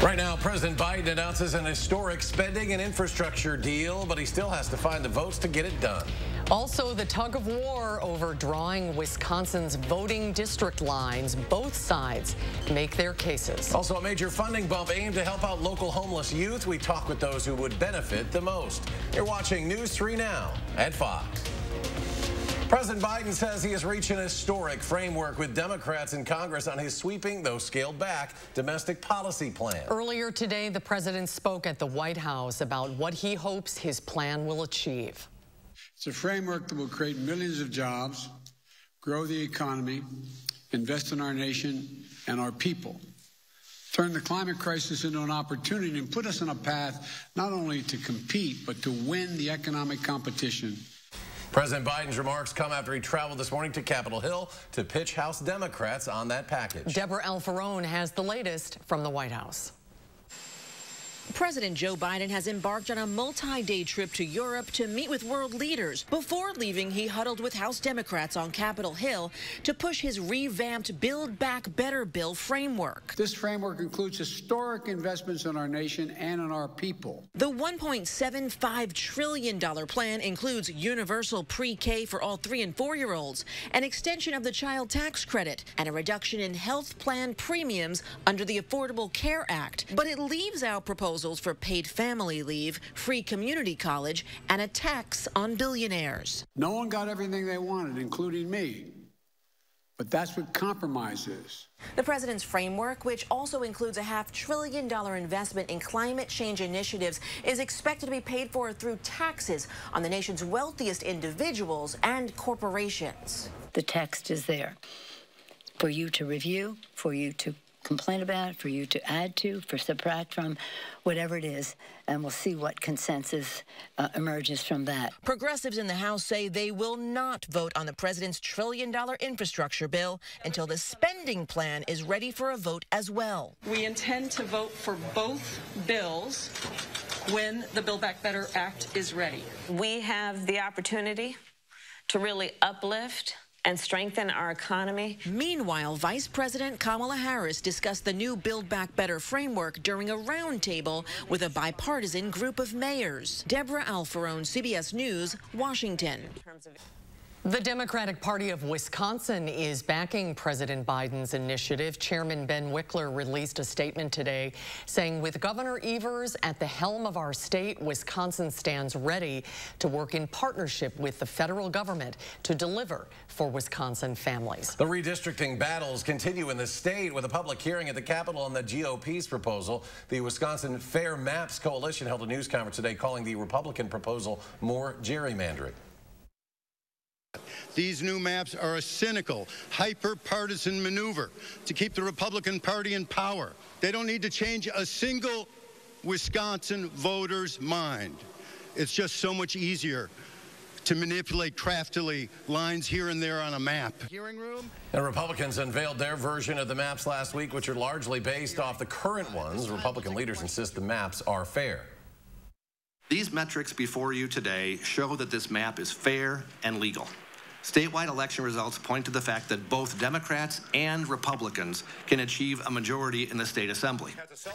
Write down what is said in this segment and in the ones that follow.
Right now, President Biden announces an historic spending and infrastructure deal, but he still has to find the votes to get it done. Also, the tug of war over drawing Wisconsin's voting district lines. Both sides make their cases. Also, a major funding bump aimed to help out local homeless youth. We talk with those who would benefit the most. You're watching News 3 Now at Fox. President Biden says he has reached an historic framework with Democrats in Congress on his sweeping, though scaled back, domestic policy plan. Earlier today, the president spoke at the White House about what he hopes his plan will achieve. It's a framework that will create millions of jobs, grow the economy, invest in our nation and our people, turn the climate crisis into an opportunity, and put us on a path not only to compete, but to win the economic competition. President Biden's remarks come after he traveled this morning to Capitol Hill to pitch House Democrats on that package. Deborah Alfarone has the latest from the White House. President Joe Biden has embarked on a multi-day trip to Europe to meet with world leaders. Before leaving, he huddled with House Democrats on Capitol Hill to push his revamped Build Back Better bill framework. This framework includes historic investments in our nation and in our people. The $1.75 trillion plan includes universal pre-K for all 3- and 4-year-olds, an extension of the child tax credit, and a reduction in health plan premiums under the Affordable Care Act. But it leaves out proposals for paid family leave, free community college, and a tax on billionaires. No one got everything they wanted, including me. But that's what compromise is. The president's framework, which also includes a $500 billion investment in climate change initiatives, is expected to be paid for through taxes on the nation's wealthiest individuals and corporations. The text is there for you to review, for you to complain about, for you to add to, for subtract from, whatever it is, and we'll see what consensus emerges from that. Progressives in the House say they will not vote on the president's trillion-dollar infrastructure bill until the spending plan is ready for a vote as well. We intend to vote for both bills when the Build Back Better Act is ready. We have the opportunity to really uplift and strengthen our economy. Meanwhile, Vice President Kamala Harris discussed the new Build Back Better framework during a roundtable with a bipartisan group of mayors. Deborah Alfarone, CBS News, Washington. The Democratic Party of Wisconsin is backing President Biden's initiative. Chairman Ben Wickler released a statement today saying, with Governor Evers at the helm of our state, Wisconsin stands ready to work in partnership with the federal government to deliver for Wisconsin families. The redistricting battles continue in the state with a public hearing at the Capitol on the GOP's proposal. The Wisconsin Fair Maps Coalition held a news conference today calling the Republican proposal more gerrymandering. These new maps are a cynical, hyper-partisan maneuver to keep the Republican Party in power. They don't need to change a single Wisconsin voter's mind. It's just so much easier to manipulate craftily lines here and there on a map. And Republicans unveiled their version of the maps last week, which are largely based off the current ones. Republican leaders insist the maps are fair. These metrics before you today show that this map is fair and legal. Statewide election results point to the fact that both Democrats and Republicans can achieve a majority in the state assembly.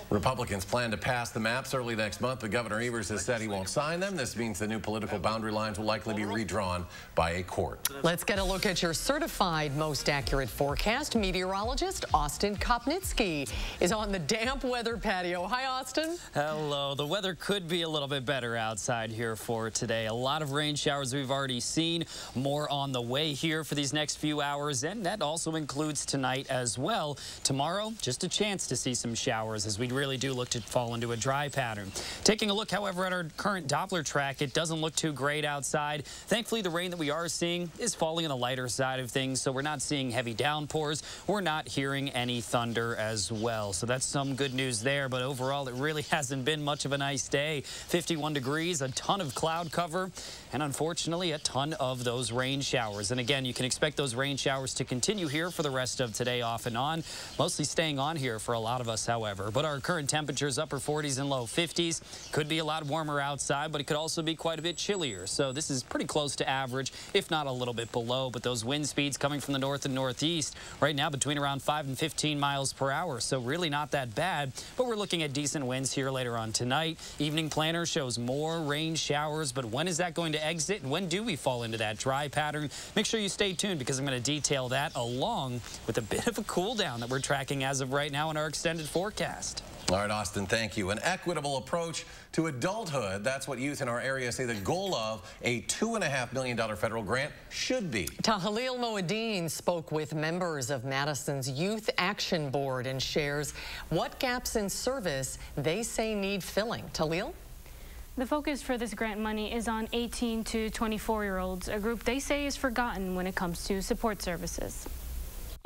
Republicans plan to pass the maps early next month, but Governor Evers has said he won't sign them. This means the new political boundary lines will likely be redrawn by a court. Let's get a look at your certified most accurate forecast. Meteorologist Austin Kopnitsky is on the damp weather patio. Hi, Austin. Hello. The weather could be a little bit better outside here for today. A lot of rain showers we've already seen. More on the way here for these next few hours, and that also includes tonight as well. Tomorrow, just a chance to see some showers as we really do look to fall into a dry pattern. Taking a look, however, at our current Doppler track, it doesn't look too great outside. Thankfully, the rain that we are seeing is falling on the lighter side of things, so we're not seeing heavy downpours. We're not hearing any thunder as well, so that's some good news there, but overall, it really hasn't been much of a nice day. 51 degrees, a ton of cloud cover, and unfortunately, a ton of those rain showers. showers. And again, you can expect those rain showers to continue here for the rest of today, off and on. Mostly staying on here for a lot of us, however. But our current temperatures, upper 40s and low 50s. Could be a lot warmer outside, but it could also be quite a bit chillier. So this is pretty close to average, if not a little bit below. But those wind speeds coming from the north and northeast right now between around 5 and 15 miles per hour. So really not that bad. But we're looking at decent winds here later on tonight. Evening planner shows more rain showers. But when is that going to exit? And when do we fall into that dry pattern? Make sure you stay tuned because I'm going to detail that along with a bit of a cool down that we're tracking as of right now in our extended forecast. All right, Austin, thank you. An equitable approach to adulthood. That's what youth in our area say the goal of a $2.5 million federal grant should be. Tahlil Moeddin spoke with members of Madison's Youth Action Board and shares what gaps in service they say need filling. Tahlil? The focus for this grant money is on 18 to 24-year-olds, a group they say is forgotten when it comes to support services.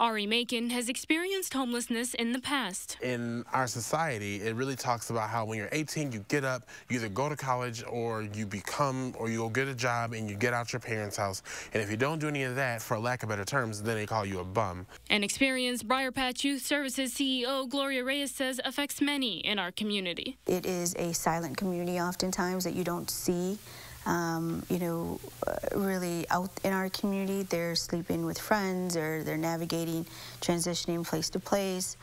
Ari Macon has experienced homelessness in the past. In our society, it really talks about how when you're 18, you get up, you either go to college or you go get a job and you get out your parents' house. And if you don't do any of that, for lack of better terms, then they call you a bum. An experienced Briar Patch Youth Services CEO Gloria Reyes says affects many in our community. It is a silent community oftentimes that you don't see. Really out in our community. They're sleeping with friends or they're navigating, transitioning place to place,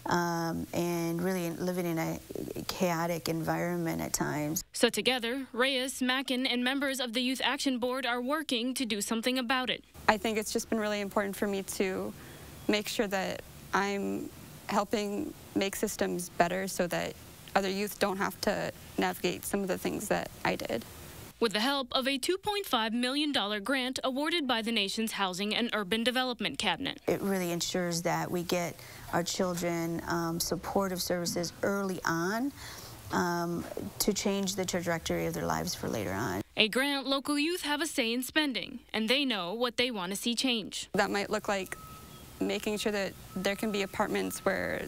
and really living in a chaotic environment at times. So together, Reyes, Mackin, and members of the Youth Action Board are working to do something about it. I think it's just been really important for me to make sure that I'm helping make systems better so that other youth don't have to navigate some of the things that I did. With the help of a $2.5 million grant awarded by the nation's Housing and Urban Development Cabinet. It really ensures that we get our children supportive services early on to change the trajectory of their lives for later on. A grant local youth have a say in spending, and they know what they want to see change. That might look like making sure that there can be apartments where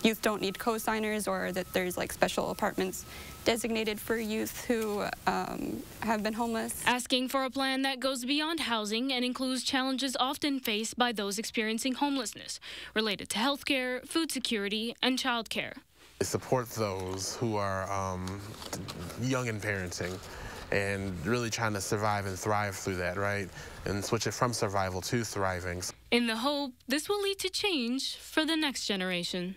youth don't need co-signers, or that there's like special apartments designated for youth who have been homeless. Asking for a plan that goes beyond housing and includes challenges often faced by those experiencing homelessness related to health care, food security, and child care. Support those who are young in parenting and really trying to survive and thrive through that, right? And switch it from survival to thriving. In the hope this will lead to change for the next generation.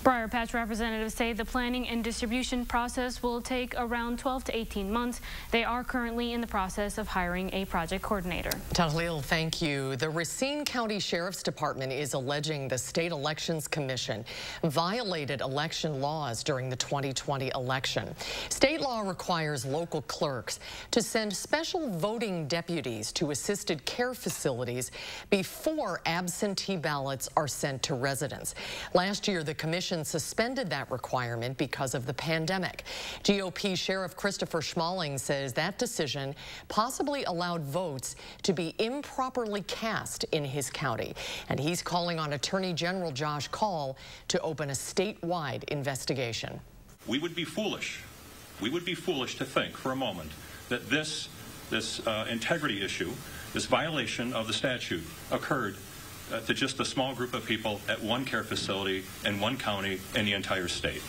Briar Patch representatives say the planning and distribution process will take around 12 to 18 months. They are currently in the process of hiring a project coordinator. Tahlil, thank you. The Racine County Sheriff's Department is alleging the State Elections Commission violated election laws during the 2020 election. State law requires local clerks to send special voting deputies to assisted care facilities before absentee ballots are sent to residents. Last year, the commission suspended that requirement because of the pandemic. GOP Sheriff Christopher Schmalling says that decision possibly allowed votes to be improperly cast in his county. And he's calling on Attorney General Josh Kaul to open a statewide investigation. We would be foolish. We would be foolish to think for a moment that this integrity issue, this violation of the statute, occurred to just a small group of people at one care facility in one county in the entire state.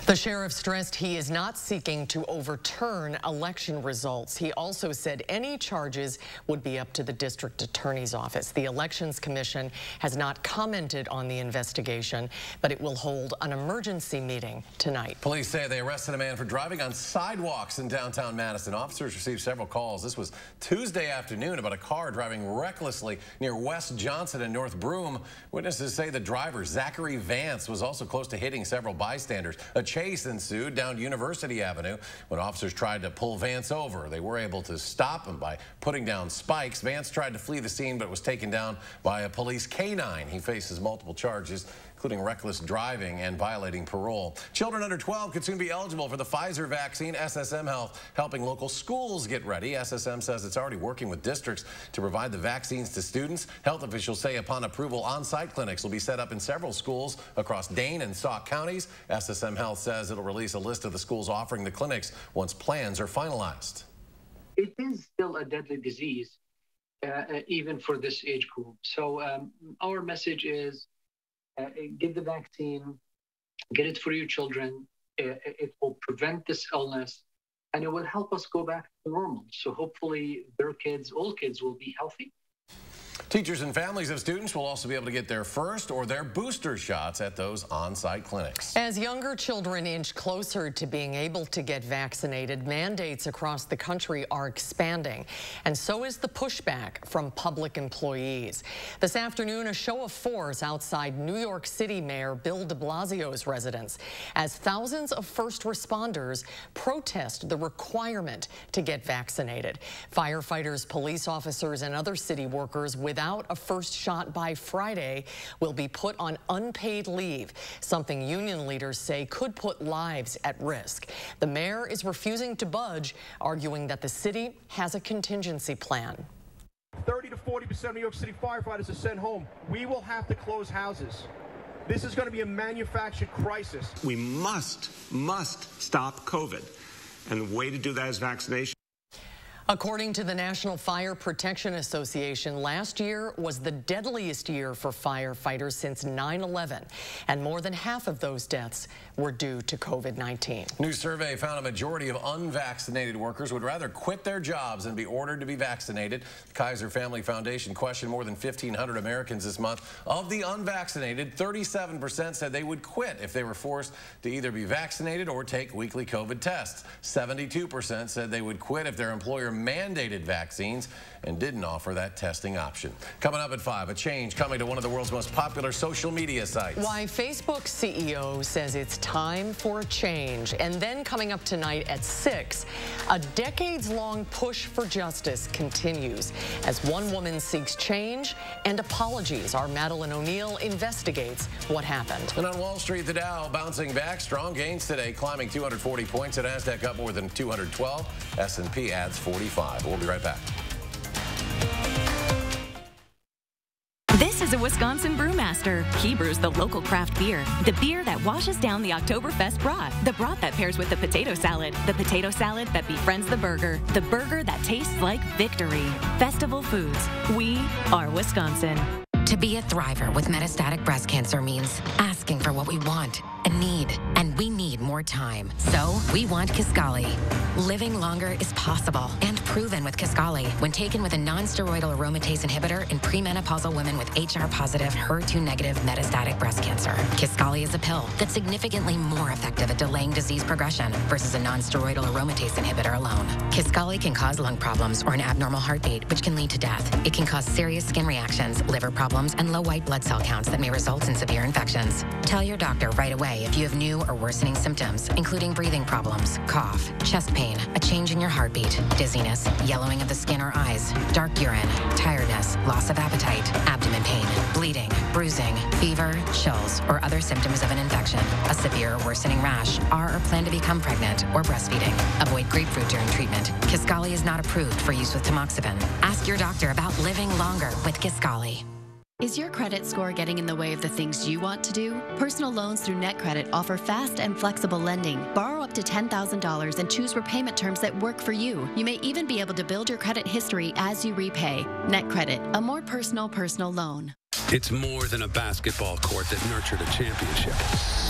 The sheriff stressed he is not seeking to overturn election results. He also said any charges would be up to the district attorney's office. The Elections Commission has not commented on the investigation, but it will hold an emergency meeting tonight. Police say they arrested a man for driving on sidewalks in downtown Madison. Officers received several calls. This was Tuesday afternoon about a car driving recklessly near West Johnson and North Broome. Witnesses say the driver, Zachary Vance, was also close to hitting several bystanders. A chase ensued down University Avenue when officers tried to pull Vance over. They were able to stop him by putting down spikes. Vance tried to flee the scene but was taken down by a police canine. He faces multiple charges, including reckless driving and violating parole. Children under 12 could soon be eligible for the Pfizer vaccine. SSM Health helping local schools get ready. SSM says it's already working with districts to provide the vaccines to students. Health officials say upon approval, on-site clinics will be set up in several schools across Dane and Sauk counties. SSM Health says it'll release a list of the schools offering the clinics once plans are finalized. it is still a deadly disease, even for this age group. So our message is get the vaccine, get it for your children. It will prevent this illness, and it will help us go back to normal. So hopefully their kids, all kids, will be healthy. Teachers and families of students will also be able to get their first or their booster shots at those on-site clinics. As younger children inch closer to being able to get vaccinated, mandates across the country are expanding, and so is the pushback from public employees. This afternoon, a show of force outside New York City Mayor Bill de Blasio's residence as thousands of first responders protest the requirement to get vaccinated. Firefighters, police officers, and other city workers without a first shot by Friday will be put on unpaid leave, something union leaders say could put lives at risk. The mayor is refusing to budge, arguing that the city has a contingency plan. 30 to 40% of New York City firefighters are sent home. We will have to close houses. This is going to be a manufactured crisis. We must stop COVID. And the way to do that is vaccination. According to the National Fire Protection Association, last year was the deadliest year for firefighters since 9/11, and more than half of those deaths were due to COVID-19. New survey found a majority of unvaccinated workers would rather quit their jobs than be ordered to be vaccinated. The Kaiser Family Foundation questioned more than 1,500 Americans this month. Of the unvaccinated, 37% said they would quit if they were forced to either be vaccinated or take weekly COVID tests. 72% said they would quit if their employer mandated vaccines and didn't offer that testing option. Coming up at 5, a change coming to one of the world's most popular social media sites. Why Facebook's CEO says it's time for a change. And then coming up tonight at 6, a decades-long push for justice continues as one woman seeks change and apologies. Our Madeline O'Neill investigates what happened. And on Wall Street, the Dow bouncing back. Strong gains today, climbing 240 points. The Nasdaq up more than 212. S&P adds 45. We'll be right back. This is a Wisconsin Brewmaster. He brews the local craft beer, the beer that washes down the Oktoberfest broth, the broth that pairs with the potato salad that befriends the burger that tastes like victory. Festival Foods. We are Wisconsin. To be a thriver with metastatic breast cancer means asking for what we want and need, and we need more time. So we want Kisqali. Living longer is possible and proven with Kisqali when taken with a non-steroidal aromatase inhibitor in premenopausal women with HR-positive, HER2-negative metastatic breast cancer. Kisqali is a pill that's significantly more effective at delaying disease progression versus a non-steroidal aromatase inhibitor alone. Kisqali can cause lung problems or an abnormal heartbeat, which can lead to death. It can cause serious skin reactions, liver problems, and low white blood cell counts that may result in severe infections. Tell your doctor right away if you have new or worsening symptoms, including breathing problems, cough, chest pain, a change in your heartbeat, dizziness, yellowing of the skin or eyes, dark urine, tiredness, loss of appetite, abdomen pain, bleeding, bruising, fever, chills, or other symptoms of an infection, a severe or worsening rash, are or plan to become pregnant or breastfeeding. Avoid grapefruit during treatment. Kisqali is not approved for use with tamoxifen. Ask your doctor about living longer with Kisqali. Is your credit score getting in the way of the things you want to do? Personal loans through NetCredit offer fast and flexible lending. Borrow up to $10,000 and choose repayment terms that work for you. You may even be able to build your credit history as you repay. NetCredit, a more personal loan. It's more than a basketball court that nurtured a championship.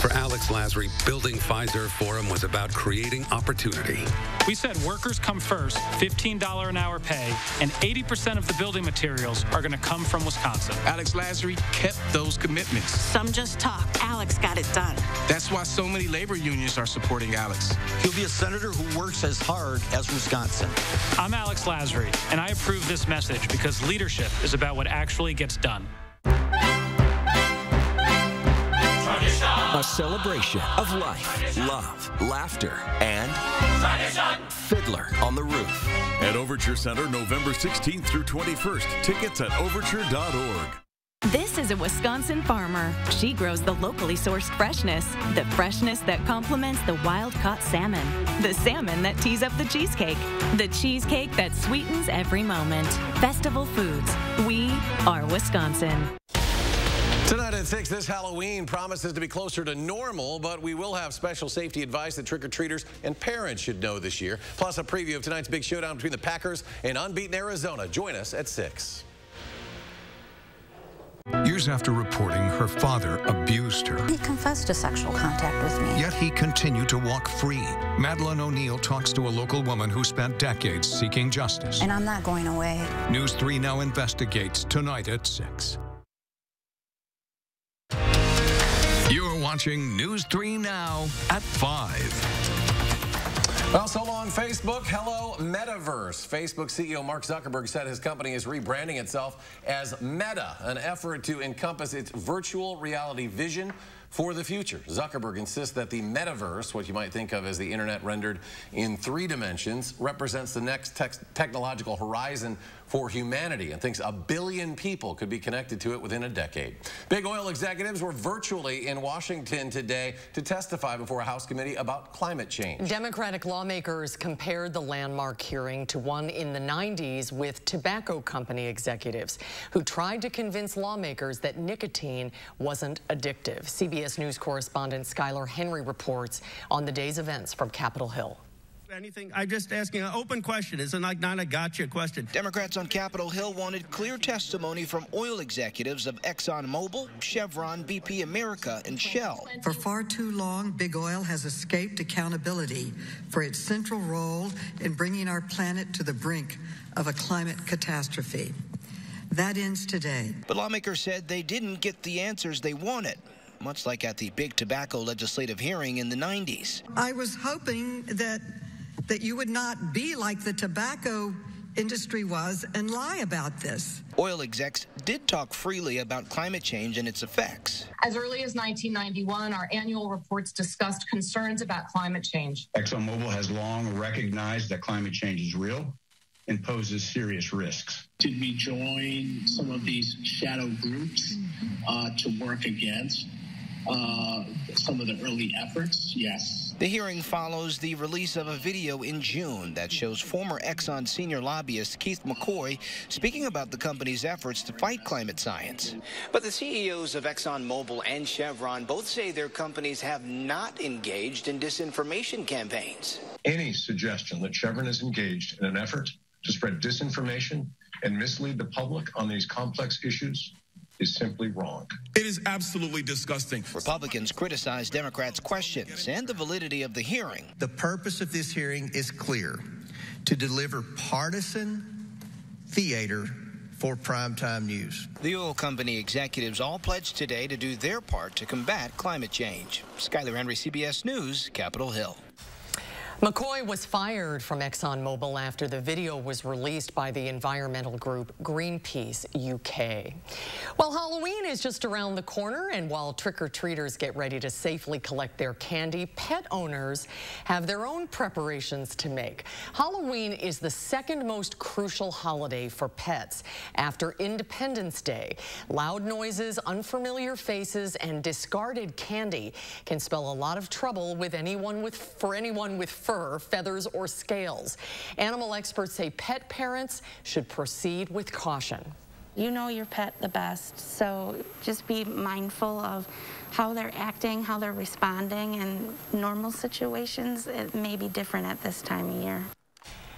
For Alex Lasry, building Pfizer Forum was about creating opportunity. We said workers come first, $15 an hour pay, and 80% of the building materials are going to come from Wisconsin. Alex Lasry kept those commitments. Some just talk. Alex got it done. That's why so many labor unions are supporting Alex. He'll be a senator who works as hard as Wisconsin. I'm Alex Lasry, and I approve this message because leadership is about what actually gets done. A celebration of life, love, laughter, and Fiddler on the Roof. At Overture Center, November 16th through 21st. Tickets at overture.org. This is a Wisconsin farmer. She grows the locally sourced freshness, the freshness that complements the wild-caught salmon, the salmon that tees up the cheesecake that sweetens every moment. Festival Foods. We are Wisconsin. Tonight at 6, this Halloween promises to be closer to normal, but we will have special safety advice that trick-or-treaters and parents should know this year. Plus a preview of tonight's big showdown between the Packers and unbeaten Arizona. Join us at 6. Years after reporting her father abused her. He confessed to sexual contact with me. Yet he continued to walk free. Madeline O'Neill talks to a local woman who spent decades seeking justice. And I'm not going away. News 3 now investigates tonight at 6. You're watching News 3 now at 5. Well, so long, Facebook. Hello, Metaverse. Facebook CEO Mark Zuckerberg said his company is rebranding itself as Meta, an effort to encompass its virtual reality vision for the future. Zuckerberg insists that the metaverse, what you might think of as the internet rendered in 3 dimensions, represents the next technological horizon for humanity and thinks 1 billion people could be connected to it within a decade. Big oil executives were virtually in Washington today to testify before a House committee about climate change. Democratic lawmakers compared the landmark hearing to one in the 90s with tobacco company executives who tried to convince lawmakers that nicotine wasn't addictive. CBS News correspondent Skylar Henry reports on the day's events from Capitol Hill. Anything? I'm just asking an open question. It's not a gotcha question. Democrats on Capitol Hill wanted clear testimony from oil executives of ExxonMobil, Chevron, BP America, and Shell. For far too long, big oil has escaped accountability for its central role in bringing our planet to the brink of a climate catastrophe. That ends today. But lawmakers said they didn't get the answers they wanted, much like at the big tobacco legislative hearing in the 90s. I was hoping that you would not be like the tobacco industry was and lie about this. Oil execs did talk freely about climate change and its effects. As early as 1991, our annual reports discussed concerns about climate change. ExxonMobil has long recognized that climate change is real and poses serious risks. Did we join some of these shadow groups to work against some of the early efforts? Yes. The hearing follows the release of a video in June that shows former Exxon senior lobbyist Keith McCoy speaking about the company's efforts to fight climate science. But the CEOs of ExxonMobil and Chevron both say their companies have not engaged in disinformation campaigns. Any suggestion that Chevron is engaged in an effort to spread disinformation and mislead the public on these complex issues is simply wrong. It is absolutely disgusting. Republicans criticized Democrats' questions and the validity of the hearing. The purpose of this hearing is clear: to deliver partisan theater for primetime news. The oil company executives all pledged today to do their part to combat climate change. Skylar Henry, CBS News, Capitol Hill. McCoy was fired from ExxonMobil after the video was released by the environmental group Greenpeace UK. Well, Halloween is just around the corner, and while trick-or-treaters get ready to safely collect their candy, pet owners have their own preparations to make. Halloween is the second most crucial holiday for pets after Independence Day. Loud noises, unfamiliar faces, and discarded candy can spell a lot of trouble with anyone with fur, feathers, or scales. Animal experts say pet parents should proceed with caution. You know your pet the best, so just be mindful of how they're acting, how they're responding. In normal situations, it may be different at this time of year.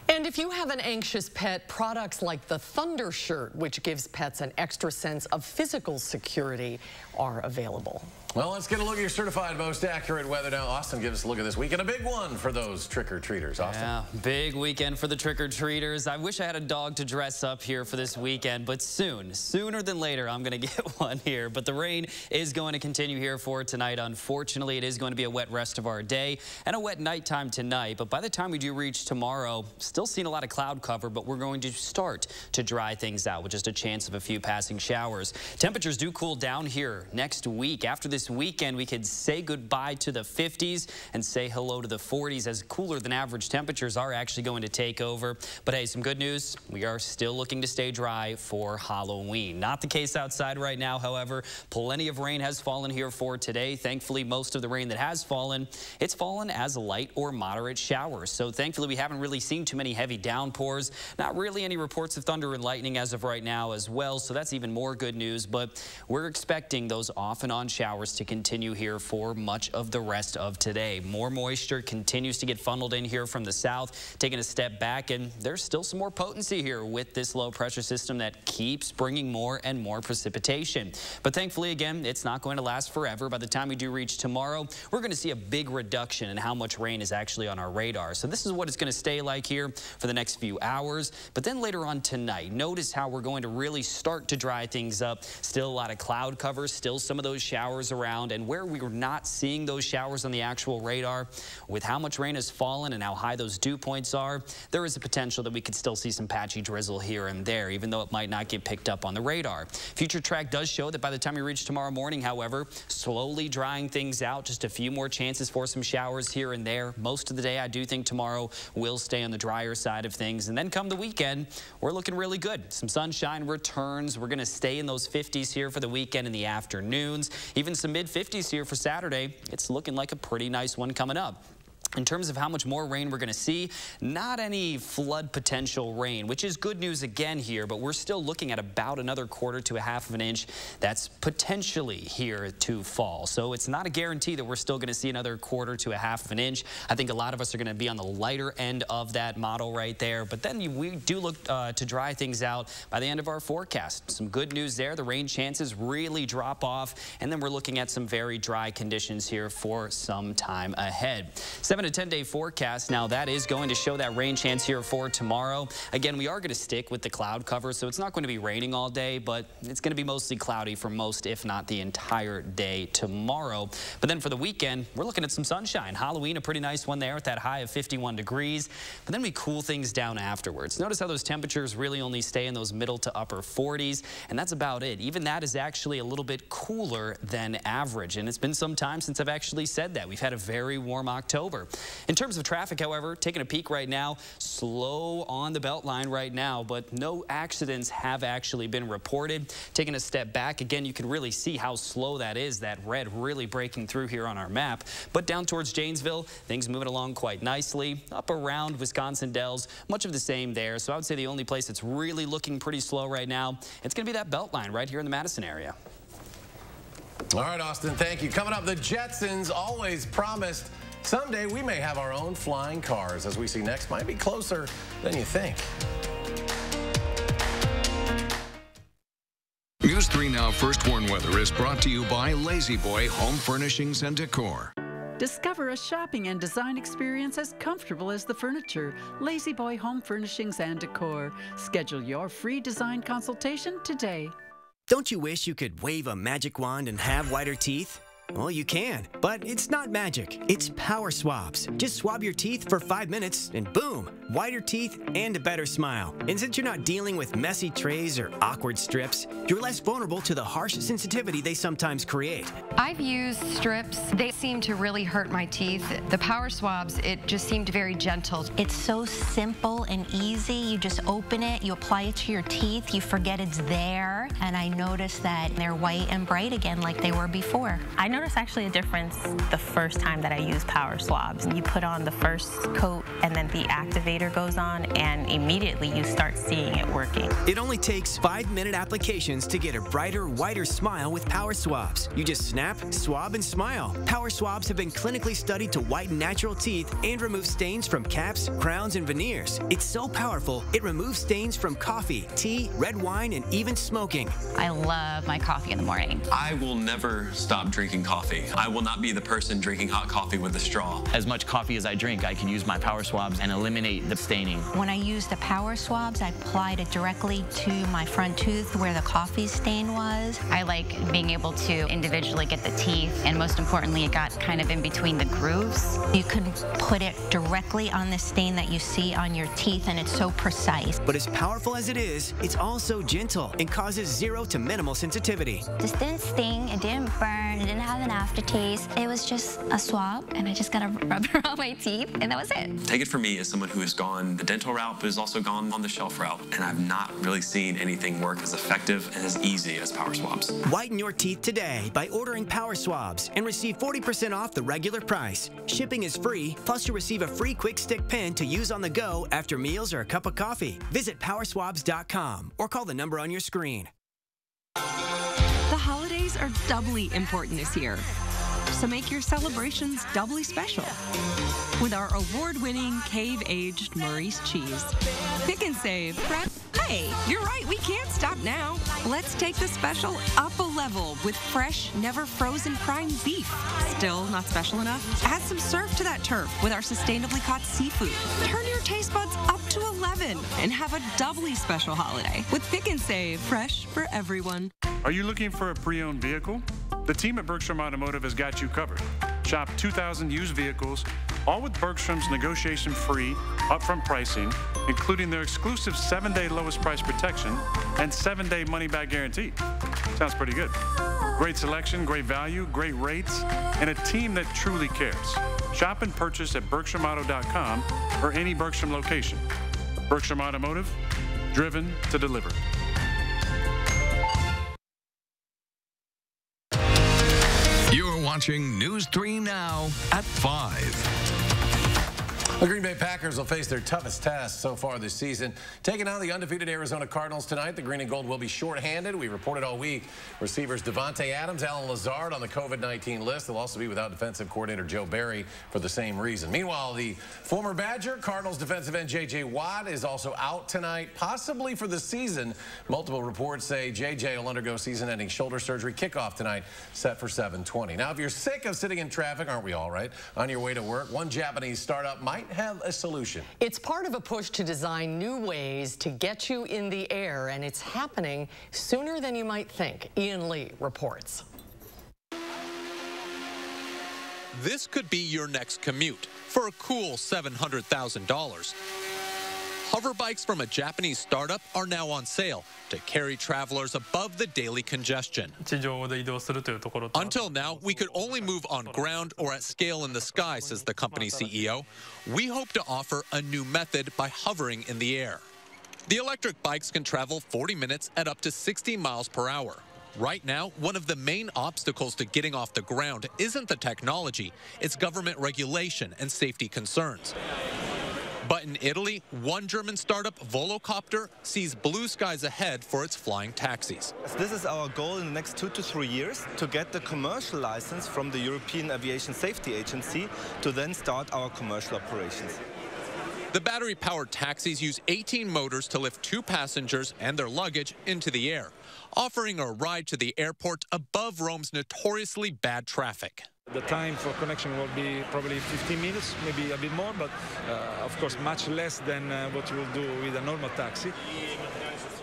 And if you have an anxious pet, products like the Thunder Shirt, which gives pets an extra sense of physical security, are available. Well, let's get a look at your certified most accurate weather now. Austin, give us a look at this weekend. A big one for those trick-or-treaters. Austin. Yeah, big weekend for the trick-or-treaters. I wish I had a dog to dress up here for this weekend, but sooner than later, I'm going to get one here. But the rain is going to continue here for tonight. Unfortunately, it is going to be a wet rest of our day and a wet nighttime tonight. But by the time we do reach tomorrow, still seeing a lot of cloud cover, but we're going to start to dry things out with just a chance of a few passing showers. Temperatures do cool down here next week after this this weekend we could say goodbye to the 50s and say hello to the 40s as cooler than average temperatures are actually going to take over. But hey, some good news. We are still looking to stay dry for Halloween. Not the case outside right now, however. Plenty of rain has fallen here for today. Thankfully, most of the rain that has fallen, it's fallen as light or moderate showers. So thankfully, we haven't really seen too many heavy downpours. Not really any reports of thunder and lightning as of right now as well. So that's even more good news. But we're expecting those off and on showers to continue here for much of the rest of today. More moisture continues to get funneled in here from the south, taking a step back, and there's still some more potency here with this low pressure system that keeps bringing more and more precipitation. But thankfully, again, it's not going to last forever. By the time we do reach tomorrow, we're going to see a big reduction in how much rain is actually on our radar. So this is what it's going to stay like here for the next few hours. But then later on tonight, notice how we're going to really start to dry things up. Still a lot of cloud cover, still some of those showers around, and where we were not seeing those showers on the actual radar, with how much rain has fallen and how high those dew points are, there is a potential that we could still see some patchy drizzle here and there, even though it might not get picked up on the radar. Future track does show that by the time we reach tomorrow morning, however, slowly drying things out, just a few more chances for some showers here and there. Most of the day, I do think tomorrow will stay on the drier side of things, and then come the weekend, we're looking really good. Some sunshine returns. We're going to stay in those 50s here for the weekend in the afternoons. Even some mid-50s here for Saturday. It's looking like a pretty nice one coming up. In terms of how much more rain we're going to see, not any flood potential rain, which is good news again here, but we're still looking at about another quarter to a half of an inch that's potentially here to fall. So it's not a guarantee that we're still going to see another quarter to a half of an inch. I think a lot of us are going to be on the lighter end of that model right there. But then we do look to dry things out by the end of our forecast. Some good news there. The rain chances really drop off, and then we're looking at some very dry conditions here for some time ahead. 7 to 10 day forecast. Now that is going to show that rain chance here for tomorrow. Again, we are going to stick with the cloud cover, so it's not going to be raining all day, but it's going to be mostly cloudy for most, if not the entire day tomorrow. But then for the weekend, we're looking at some sunshine. Halloween, a pretty nice one there at that high of 51 degrees. But then we cool things down afterwards. Notice how those temperatures really only stay in those middle to upper 40s, and that's about it. Even that is actually a little bit cooler than average, and it's been some time since I've actually said that. We've had a very warm October. In terms of traffic, however, taking a peek right now, slow on the Beltline right now, but no accidents have actually been reported. Taking a step back, again, you can really see how slow that is, that red really breaking through here on our map. But down towards Janesville, things moving along quite nicely. Up around Wisconsin Dells, much of the same there. So I would say the only place that's really looking pretty slow right now, it's going to be that Beltline right here in the Madison area. All right, Austin, thank you. Coming up, the Jetsons always promised someday we may have our own flying cars. As we see next, might be closer than you think. News 3 Now First Warn Weather is brought to you by Lazy Boy Home Furnishings and Decor. Discover a shopping and design experience as comfortable as the furniture. Lazy Boy Home Furnishings and Decor. Schedule your free design consultation today. Don't you wish you could wave a magic wand and have whiter teeth? Well, you can, but it's not magic. It's power swabs. Just swab your teeth for 5 minutes and boom, whiter teeth and a better smile. And since you're not dealing with messy trays or awkward strips, you're less vulnerable to the harsh sensitivity they sometimes create. I've used strips. They seem to really hurt my teeth. The power swabs, it just seemed very gentle. It's so simple and easy. You just open it, you apply it to your teeth, you forget it's there, and I noticed that they're white and bright again like they were before. I noticed actually a difference the first time that I used power swabs. You put on the first coat and then the activator goes on and immediately you start seeing it working. It only takes 5-minute applications to get a brighter, whiter smile with power swabs. You just snap, swab, and smile. Power swabs have been clinically studied to whiten natural teeth and remove stains from caps, crowns, and veneers. It's so powerful, it removes stains from coffee, tea, red wine, and even smoking. I love my coffee in the morning. I will never stop drinking coffee. I will not be the person drinking hot coffee with a straw. As much coffee as I drink, I can use my power swabs and eliminate the staining. When I use the power swabs, I applied it directly to my front tooth where the coffee stain was. I like being able to individually get the teeth, and most importantly, it got kind of in between the grooves. You can put it directly on the stain that you see on your teeth, and it's so precise. But as powerful as it is, it's also gentle and causes 0 to minimal sensitivity. This didn't sting, it didn't burn, it didn't have have an aftertaste. It was just a swab, and I just got to rub it on my teeth, and that was it. Take it from me as someone who has gone the dental route, but has also gone on the shelf route, and I've not really seen anything work as effective and as easy as power swabs. Whiten your teeth today by ordering power swabs and receive 40% off the regular price. Shipping is free, plus you'll receive a free quick stick pen to use on the go after meals or a cup of coffee. Visit powerswabs.com or call the number on your screen. The holidays are doubly important this year, so make your celebrations doubly special with our award-winning cave-aged Maurice cheese. Pick and save. Hey, you're right, we can't stop now. Let's take the special up a level with fresh, never frozen prime beef. Still not special enough? Add some surf to that turf with our sustainably caught seafood. Turn your taste buds up to 11 and have a doubly special holiday with Pick and Save, fresh for everyone. Are you looking for a pre-owned vehicle? The team at Bergstrom Automotive has got you covered. Shop 2,000 used vehicles, all with Bergstrom's negotiation-free, upfront pricing, including their exclusive 7-day lowest price protection and 7-day money-back guarantee. Sounds pretty good. Great selection, great value, great rates, and a team that truly cares. Shop and purchase at BergstromAuto.com or any Bergstrom location. Bergstrom Automotive, driven to deliver. You're watching News 3 Now at 5. The Green Bay Packers will face their toughest task so far this season. Taking on the undefeated Arizona Cardinals tonight, the Green and Gold will be shorthanded. We reported all week. Receivers Devontae Adams, Alan Lazard on the COVID-19 list. They'll also be without defensive coordinator Joe Barry for the same reason. Meanwhile, the former Badger, Cardinals defensive end J.J. Watt is also out tonight, possibly for the season. Multiple reports say J.J. will undergo season-ending shoulder surgery. Kickoff tonight set for 7:20. Now, if you're sick of sitting in traffic, aren't we all, right? On your way to work, one Japanese startup might have a solution. It's part of a push to design new ways to get you in the air, and it's happening sooner than you might think. Ian Lee reports. This could be your next commute for a cool $700,000. Hover bikes from a Japanese startup are now on sale to carry travelers above the daily congestion. Until now, we could only move on ground or at scale in the sky, says the company's CEO. We hope to offer a new method by hovering in the air. The electric bikes can travel 40 minutes at up to 60 miles per hour. Right now, one of the main obstacles to getting off the ground isn't the technology, it's government regulation and safety concerns. But in Italy, one German startup, Volocopter, sees blue skies ahead for its flying taxis. This is our goal in the next 2 to 3 years, to get the commercial license from the European Aviation Safety Agency to then start our commercial operations. The battery-powered taxis use 18 motors to lift 2 passengers and their luggage into the air, offering a ride to the airport above Rome's notoriously bad traffic. The time for connection will be probably 15 minutes, maybe a bit more, but of course much less than what you will do with a normal taxi.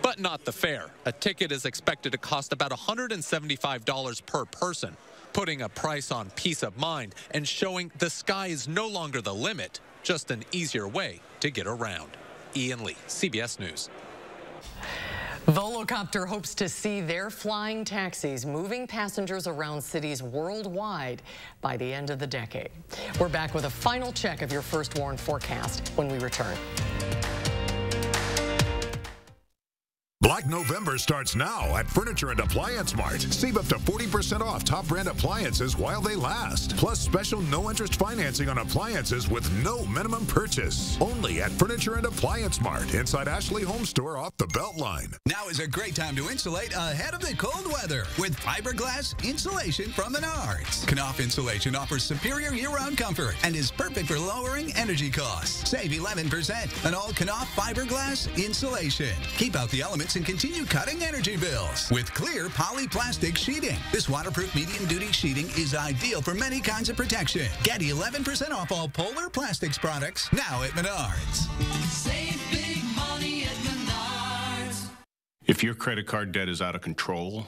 But not the fare. A ticket is expected to cost about $175 per person, putting a price on peace of mind and showing the sky is no longer the limit, just an easier way to get around. Ian Lee, CBS News. Volocopter hopes to see their flying taxis moving passengers around cities worldwide by the end of the decade. We're back with a final check of your first warn forecast when we return. Black November starts now at Furniture and Appliance Mart. Save up to 40% off top brand appliances while they last. Plus special no-interest financing on appliances with no minimum purchase. Only at Furniture and Appliance Mart inside Ashley Home Store off the Beltline. Now is a great time to insulate ahead of the cold weather with fiberglass insulation from Menards. Knopf Insulation offers superior year-round comfort and is perfect for lowering energy costs. Save 11% on all Knopf fiberglass insulation. Keep out the elements and continue cutting energy bills with clear polyplastic sheeting. This waterproof medium-duty sheeting is ideal for many kinds of protection. Get 11% off all Polar Plastics products now at Menards. Save big money at Menards. If your credit card debt is out of control,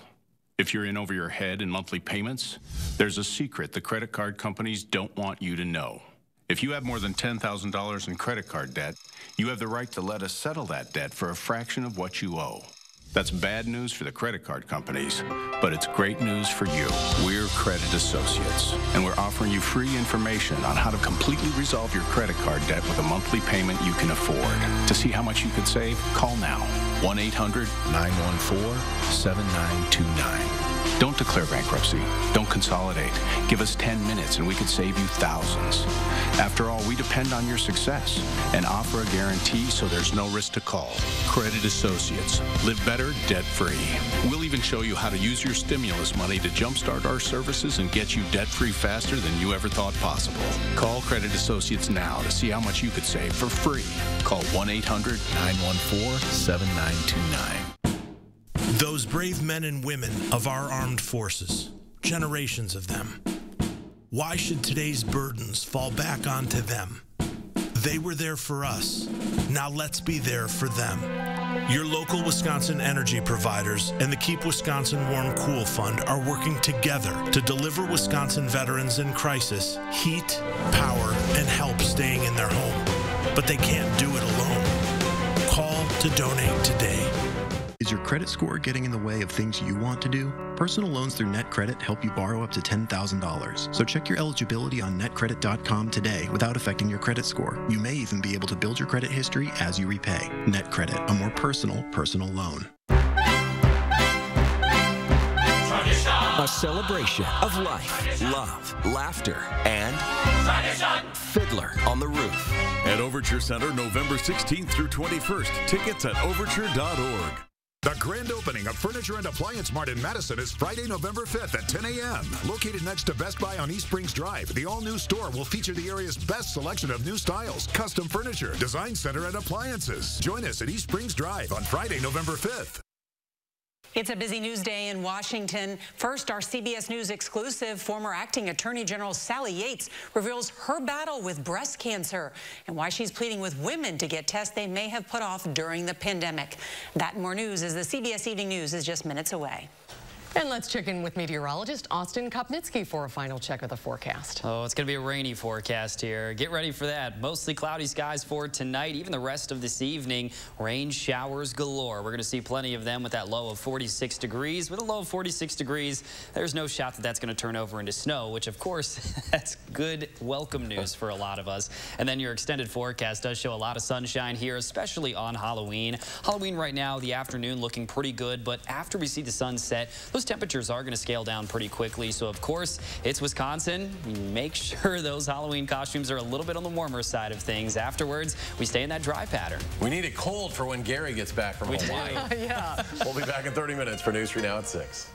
if you're in over your head in monthly payments, there's a secret the credit card companies don't want you to know. If you have more than $10,000 in credit card debt, you have the right to let us settle that debt for a fraction of what you owe. That's bad news for the credit card companies, but it's great news for you. We're Credit Associates, and we're offering you free information on how to completely resolve your credit card debt with a monthly payment you can afford. To see how much you could save, call now. 1-800-914-7929. Don't declare bankruptcy. Don't consolidate. Give us 10 minutes and we could save you thousands. After all, we depend on your success and offer a guarantee so there's no risk to call. Credit Associates. Live better, debt-free. We'll even show you how to use your stimulus money to jumpstart our services and get you debt-free faster than you ever thought possible. Call Credit Associates now to see how much you could save for free. Call 1-800-914-7929. Those brave men and women of our armed forces, generations of them. Why should today's burdens fall back onto them? They were there for us. Now let's be there for them. Your local Wisconsin energy providers and the Keep Wisconsin Warm Cool Fund are working together to deliver Wisconsin veterans in crisis heat, power, and help staying in their home. But they can't do it alone. Call to donate today. Is your credit score getting in the way of things you want to do? Personal loans through NetCredit help you borrow up to $10,000. So check your eligibility on netcredit.com today without affecting your credit score. You may even be able to build your credit history as you repay. NetCredit, a more personal loan. A celebration of life, love, laughter, and Fiddler on the Roof. At Overture Center, November 16th through 21st. Tickets at overture.org. The grand opening of Furniture and Appliance Mart in Madison is Friday, November 5th at 10 a.m. Located next to Best Buy on East Springs Drive, the all-new store will feature the area's best selection of new styles, custom furniture, design center, and appliances. Join us at East Springs Drive on Friday, November 5th. It's a busy news day in Washington. First, our CBS News exclusive, former Acting Attorney General Sally Yates reveals her battle with breast cancer and why she's pleading with women to get tests they may have put off during the pandemic. That and more news as the CBS Evening News is just minutes away. And let's check in with meteorologist Austin Kopnitsky for a final check of the forecast. Oh, it's going to be a rainy forecast here. Get ready for that. Mostly cloudy skies for tonight, even the rest of this evening. Rain showers galore. We're going to see plenty of them with that low of 46 degrees. With a low of 46 degrees, there's no shot that that's going to turn over into snow, which, of course, that's good, welcome news for a lot of us. And then your extended forecast does show a lot of sunshine here, especially on Halloween. Halloween right now, the afternoon looking pretty good, but after we see the sun set, those temperatures are going to scale down pretty quickly. So, of course, it's Wisconsin. Make sure those Halloween costumes are a little bit on the warmer side of things. Afterwards, we stay in that dry pattern. We need it cold for when Gary gets back from Hawaii. Yeah. We'll be back in 30 minutes for News 3 Now at 6.